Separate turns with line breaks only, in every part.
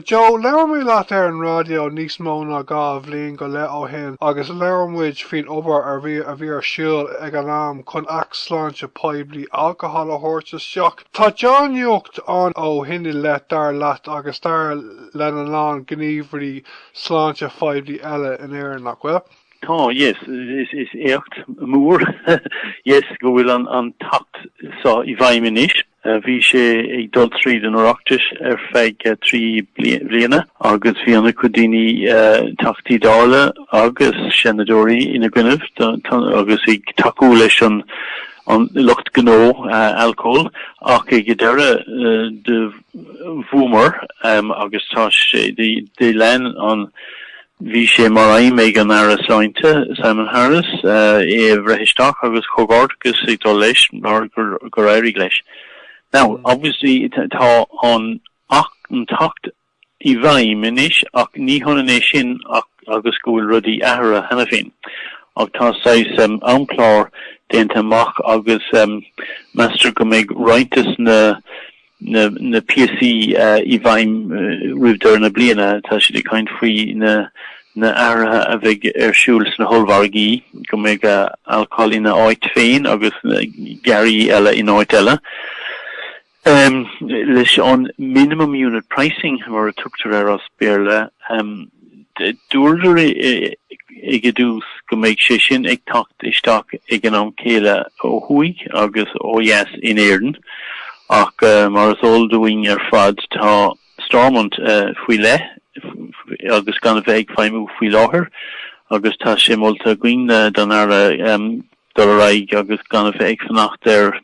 Joe, lewer mé leat ar an radio níos móna gá bhblionn go le ó hen, agus lewermuid fin obair a bhí ar siúl ag an am chun Acht Sláinte Poiblí alcohol a thuirteas seach. Tá John Yocht an ó hinine le dar leat agus dar le an lán gníomhairí Sláinte Poiblí eile in éireann nach bhfuil?
Oh, yes, is Acht Moor. Yes, go bhfuil an tAcht sa I bhaim inis. Bhí sé ag dul tríd an oireachtais ar feadh 3 bliana, agus bhí anna cudaoine tachtaí dála agus senadóirí ina gcuinmh, agus ag takeú leis an lucht gnó Alcól, ach ag deire de bhúmar agus tá sé de lein an bhí sé mar aimime an Acht Sláinte Simon Harris bhreitheisteach agus chomhardachas ag dul leis gur éirigh leis. Now, obviously, tá an tAcht I bhaim inis, ach ní honna sin agus gúil rudí ahra hena féin. Ach tá sais anplár déanta amach agus meastar go méid rointas na PSC I bhaim rúbdar na bliana, tá si de caint faoi na ahra a bheith ar siúil na holvargaí, go méid alcohol ina áit féin agus Gary eile in áit eile. Leis on minimum unit pricing mar a tuachtar as béle dúidir ag dús go méid sé sin ag tacht isteach ag an céile ó thuig agus ó yes in éireann ach mar is óldúing ar fad tá Stormont faoi le agus gan bheith ag feimú faoi láthair agus tá sé molta gcuine don ara dul raig agus gan bheith ag fannacht ar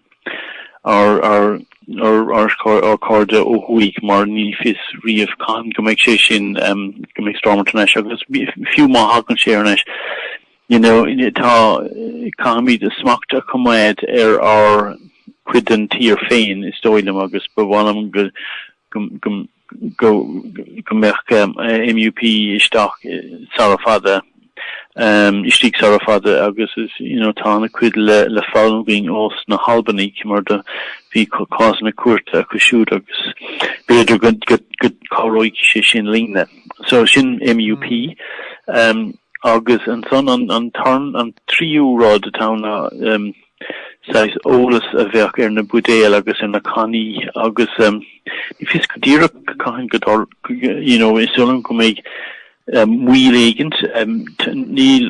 cardda ó huig mar ní fis riamh can go méid sé sin go méid Stormont agus fiú má hagan sé arnis. Tá caimid a smachta cumáid ar cuidan tír féin is dóilem agus bhhalam go mbeadh MUP isteach sarafada istíigh sarafada agus is tána cuid le fáing os na Halbaní mar de bhí cás na cuairta go siúd agus beidir go choróig sé sin líne. So sin MUP agus an son an tríúrád a tána sais ólas a bheith ar na budéal agus ar na caní agus I fis go díra cain godor is solan go méid muílegent níl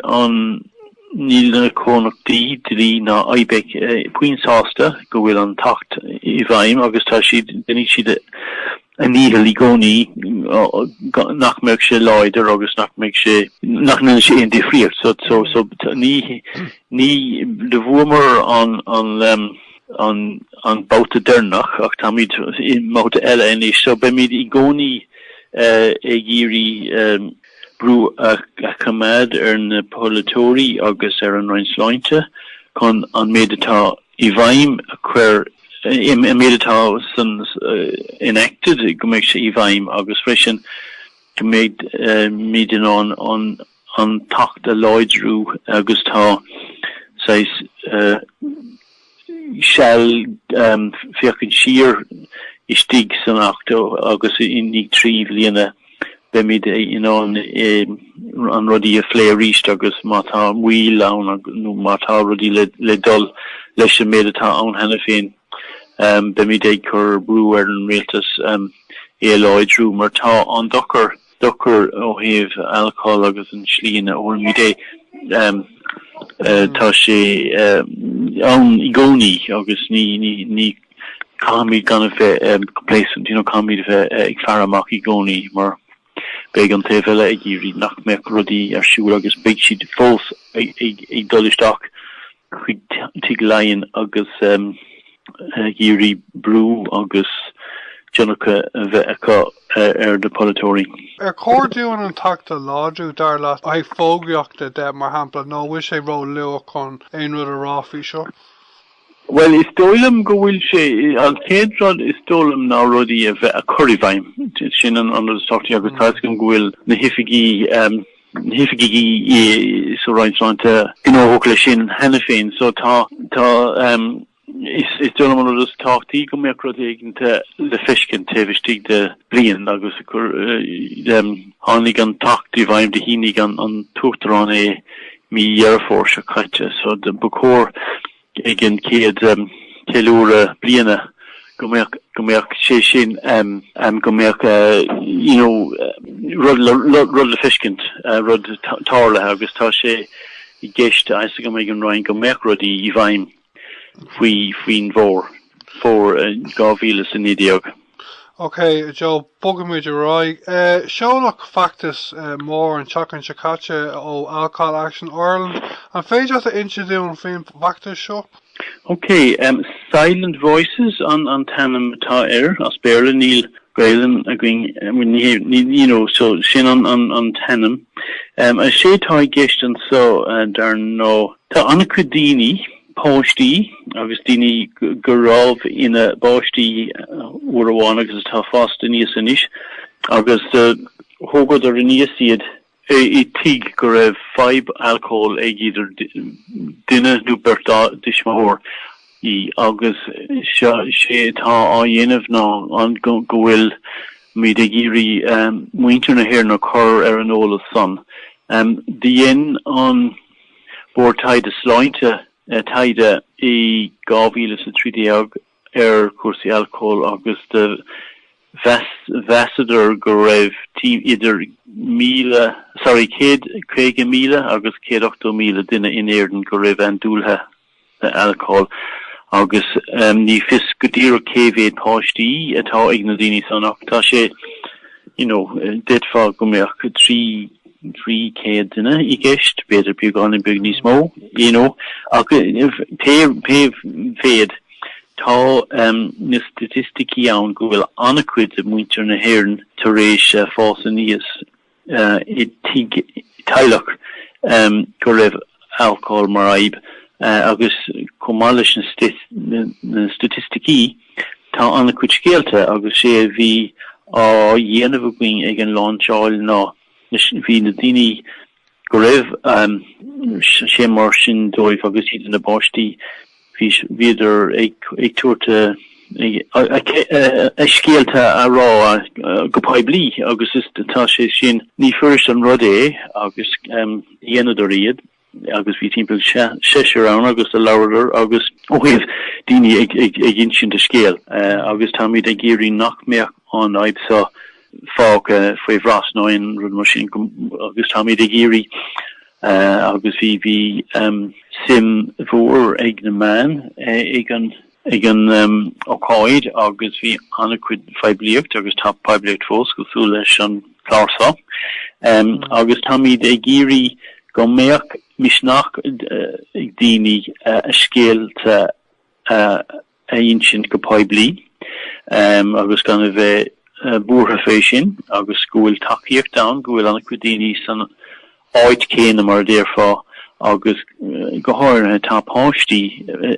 na cónachtaí drí na aibec puinsásta go bhfuil an tAcht I bhaim agus tá duine siad a níhil I gcónaí nach meid sé láidir agus nach na sé in difriert so ní de bhúmar an bouta dernach ach tá míid máta eile inis so be míid I gcónaí géirí brú a cumad ar na polatóí agus ar an Acht Sláinte chun an méadtá I bhaim a chuir méadtá san enacted go méid sé I bhaim agus freisin go méid mídin an tAcht a leidrú agus tá sais shall fiachan siar istíigh san achto agus innig trí bliana be mid an rudí a phléiríist agus mátá muil an nó mátá rudí le dul leis sem méadtá an hena féin be mid é chur brú ar an réaltas leidrú mar tá an dochar ó héamh alcohol agus an slína ó mid é tá sé an I gcónaí agus ní Kamid gan complacent, kamid ag faramach I gcónaí mar beag an tefile ag géirí nach meach rudí ar siúr agus beag siad fós ag dulisteach chuig tig lainn agus géirí brú agus Jonnacha bheith acu ar de polatóí.
Ar córdúin an tAcht a ládrú dar leat ag fógraíochta de mar hampla nó bhfuil sé ró leo chun aon rud a ráfií seo?
Well, is dóilem go bhfuil sé an céadrad is dóilem ná rudí a bheith a chuiribhaim sin an sortí agus tá go bhfuil na hifigií so Acht Sláinte gnóthóg le sin hena féin so tá is done man dus tachti go me krotegen te le fishken te vistig de brien agus hanig an tachti vaim de hinig an tuchtran mi Airforce katje so de bekor igen keed telure briene gomerk sé sin gomerk rud le fiskent rud tarle agus tá sé I geiste eis go mé an roiin gomerk rudi I bhaim faoin bhór for gávíle san idiog.
Okay, Joe, Bogamid Roy. Seánach Feachtas mór an Teacht Chakache ó Alcól Action Ireland. An féidir a introduún faoin Feachtas seo?
Okay, silent voices on tandem tá as Barry Neil Graylan agreeing so sin on tandem. A sé tá gestan so dar no tá anacudini Postí agus dini goráv ina bostí uaháin agus tá fast in níos agus hógad ar níosiad I tig go raibh 5 alcohol ag idir duine nó bertá dismahór I agus sé tá á dhéanamh ná an go bhfuil míad ag irí muintir na hir na chur ar an ólas san. Dhéan an bór Acht Sláinte taide I gávíle sa trídeag cuasaí alcohol agus de Vessador go raibh team idir céad míle agus 8 míle duine in Éirden go raibh an dúlthe alcohol agus ní fis go dtír céhhéad páistí atá ag na daoine sanach tá sé ditfá go mbeadh 3 céad duine I gceist beidir beag an in beag níos mó taobh féad tá na statistiki ann go bhfuil annacuid a muintir na hÉireann tar éis fás a níos I teilech go raibh alcohol mar aib agus comá leis na statistiki tá annacuid scéalte agus sé bhí á dhéanamh going ag an láinseáil ná hí na daoine go raibh sé mar sin dóibh agus iad na báistí viidir ag tuairte scéalte a rá go Poiblí agus is tá sé sin ní furis an rud agus dhéanadar iad agus bhí timppla 6 an agus a labhair agus óhéamh daoine ag insin de scéal agus tá míad ag géirí nach meach an aib sa fág faoi bhrás náin rud mar sin agus tá míad ag géirí agus bhí sim mhór ag na man ag an ócáid agus bhí annacuid feidblíocht agus tá poiblíocht fós go sú leis an chlársa agus tá míad ag géirí go méach misnach ag daoine a scéalte a insin go Poiblí agus gan a bheith búrtha fééis sin agus go bhfuil takeíocht da go bhfuil annacuid daoine san áit céanna mar déirfá agus go háirithe tá páistí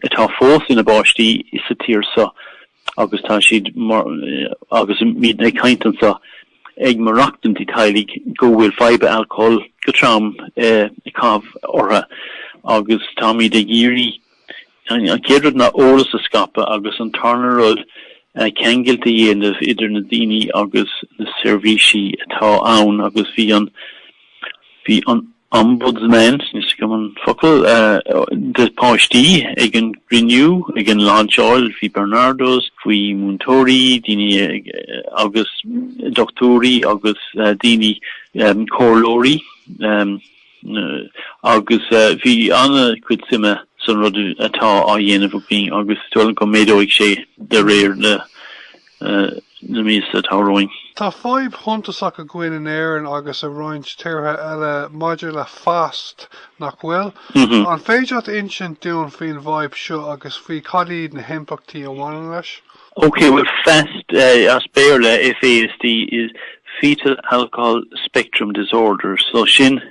atá fós ina báistí is sa tíorsa agus tá siad agus míad ag caintansa ag marachtant I tailig go bhfuil feibe alcohol go tram cábh ortha agus tá míad ag géirí an céadrod na ólas a scapa agus an tarna rud ceangailte dhéanamh idir na daoine agus na servisi atá ann agus bhí an ombudsman nis go an focail de páistí ag an Raidió ag an láinseáil hí Bernardos faoi Muntóí daoine agus doctórí agus daoine córlóí agus bhí anna cuid sime san rud atá á dhéanamh bhí agus tualann go méadóigh sé de réir na míos atá roiin.
Tá 5 huntasach a gcuin in Éireann agus a roiint tíortha eile maidir le fast nach bhfuil. An féidir insin dún faoin bhaib seo agus faoi cadíd na himpachtaí amháin leis?
Okay, well fast as béarla FASD is fetal alcohol spectrum disorder. So sin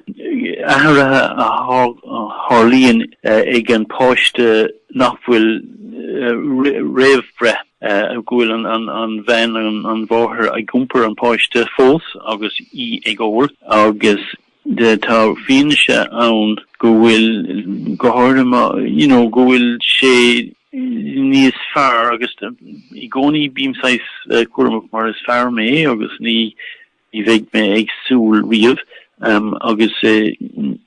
ahara harlíon ag an páiste nachfuil réhbre gohfuil an bhein an bmháthair ag gumper an páiste fós agus ag óir agus de tá fianise ann go bhfuil go háirma go bhfuil sé níos fearr agus I gcónaí bímsáis cuaireamach mar is fearr mé agus ní bheidh mé agsúil riamh agus ní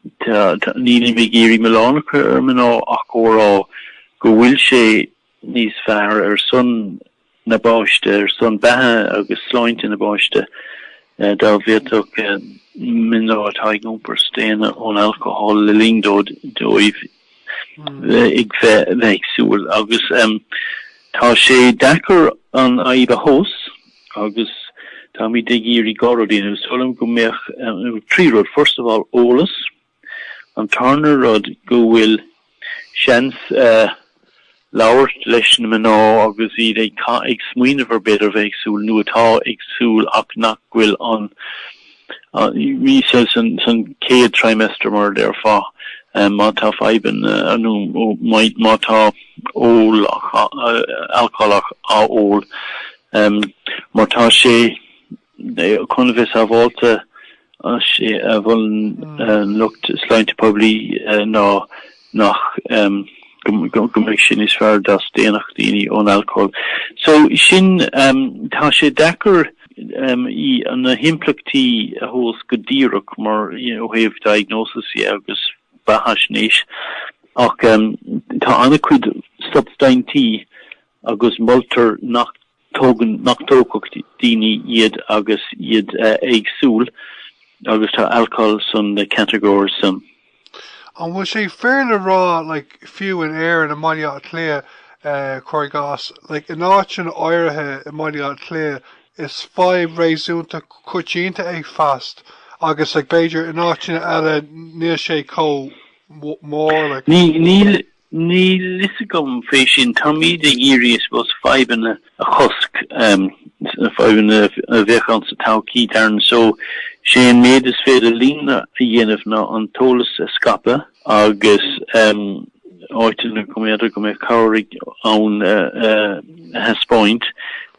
mé géirí meánach ar mná ach órá go bhfuil sé níos fearr son na báiste son bethe agus sláinte na báiste dá bhéadach mná atá ag gúmpar stéine ón alcohol le lingdóid dóibh ag bheithsúil agus tá sé dechar an aibh a hós agus tá mí de géirí garodín solam go méach tríród first of all ólas an tarnar rod go bhfuil seans lauert leis na mná agus iad ag smuoine ver beidir bheithsúil nu atá agsúil ach nach bhfuil an mí sé san céad trimester mar der fá má tá faiban má tá ól alcoholach á ól mar tá sé chun bheits a bháilte sé a bhfuil lucht Sláinte Poiblí nach gomric sin is fearr das déanaach daoine ón alcohol. So sin tá sé dechar I an himplachtaí a thós go díreach mar héamh diagnosis agus bahasnéis ach tá anna cuid substaintí agus multar nach tógacht daoine iad agus iad agsúil agus tá alcohol san the categories
An bhfuil sé fairle rá fiú in air in a maiile a clé choirgás in áit sin áirithe I maiile a clé is 5 réasúnta cuitínta ag fast agus beidir in áit sin eile níl sé có mór
Ní lisagam fé sin tamí de íris was 5 in a chusk 5 in a bheitchan sa taucí darn so sé méid is féidir lína a dhéanamh ná an tólas a scape agus áitina go méidir go mé cabhairigh ann Hespoint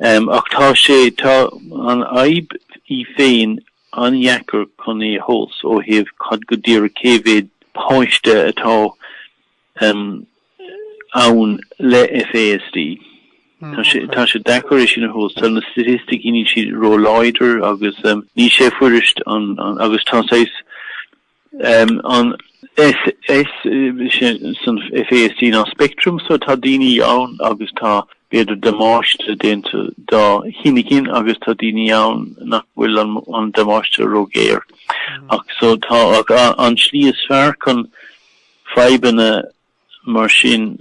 ach tá sé tá an aib I féin anheacar chun é hós ó heh cad go dtír cévéad páiste atá ann le FASD. Tá sé dechar sin a hós tal na statistic ní si róláidir agus ní sé fuiriist agus tá séis an san FASD ná spectrum so tá daoine ann agus tá beidir demáiste dénta dá hinigin agus tá daoine ann nach bhfuil an demáiste rógéir ach so tá an slí is fearr chun freibanna mar sin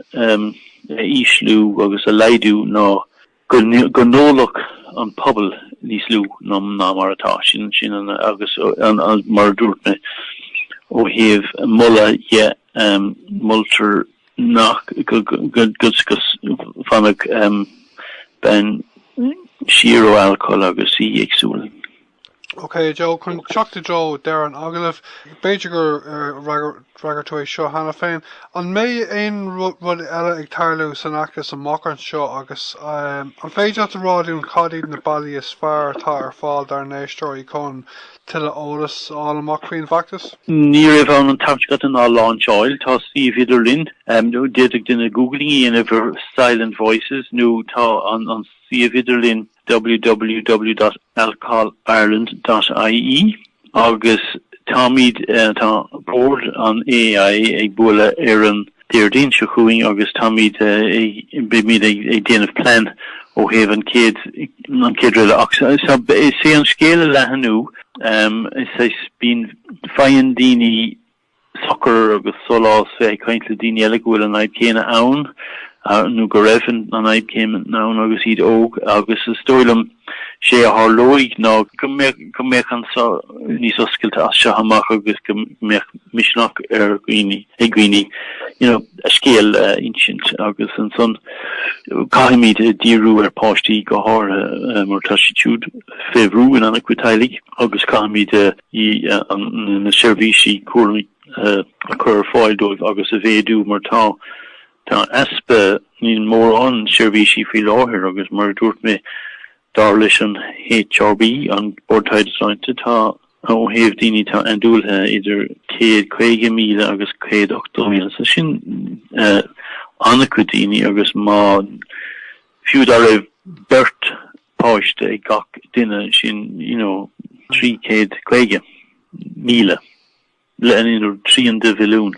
íslú agus a leidú ná go nólach an pobl níos lú ná mar atá sin agus an mar dúirtne ó heh mulla multar nach gus fannach ben siro alcohol agus I agsúil.
Okay, Joe, chun teachta Joe there an Ollamh beidir gur ragatóid seo hana féin an mé aon rud eile ag tarlú san achas an machran seo agus an féidir a ráún cadíd na bailí is fearr tá ar fáil dar néistóirí chun tiile ólas Ollamh faoin Feachtas?
Ní raibh an tabhgat an á launch oil tá Steve Iderlin déadach duna googling inver silent voices nó tá an Steve Iderlin www.alcoholireland.ie agus támid tá board an AI ag bula ar an déirdín se chuing agus támid bimid ag déanamh plan ó heh an céad réile ach sé an scéile lehanú is bín faoin daoine soccer agus solás fé caintla daoine eile gohfuil an aib céine ann nu go raibh an aib céim ná agus iad óg agus is stoilm sé a hálóig ná go méach an níos oscailte as se hamach agus go méach misnach ar gcuoine a scéal insint agus an son caiimiid díú ar páistí go háir mar taisiúd féhrú in anna cuitailig agus caiimiid na seirbhísí cuairmí a chur fáildóibh agus a bhéadú mar tá aspa níl mór an seirbhísí fí láthir agus mar dúirt mé dar leis an HRB an Bordthaid Sláinte tá ó heh daoine tá an dúilthe idir 150,000 agus 180,000 sa sin anacudini agus má fiú ar bert páiste gach dinne sin 300 míle le 3 milliún.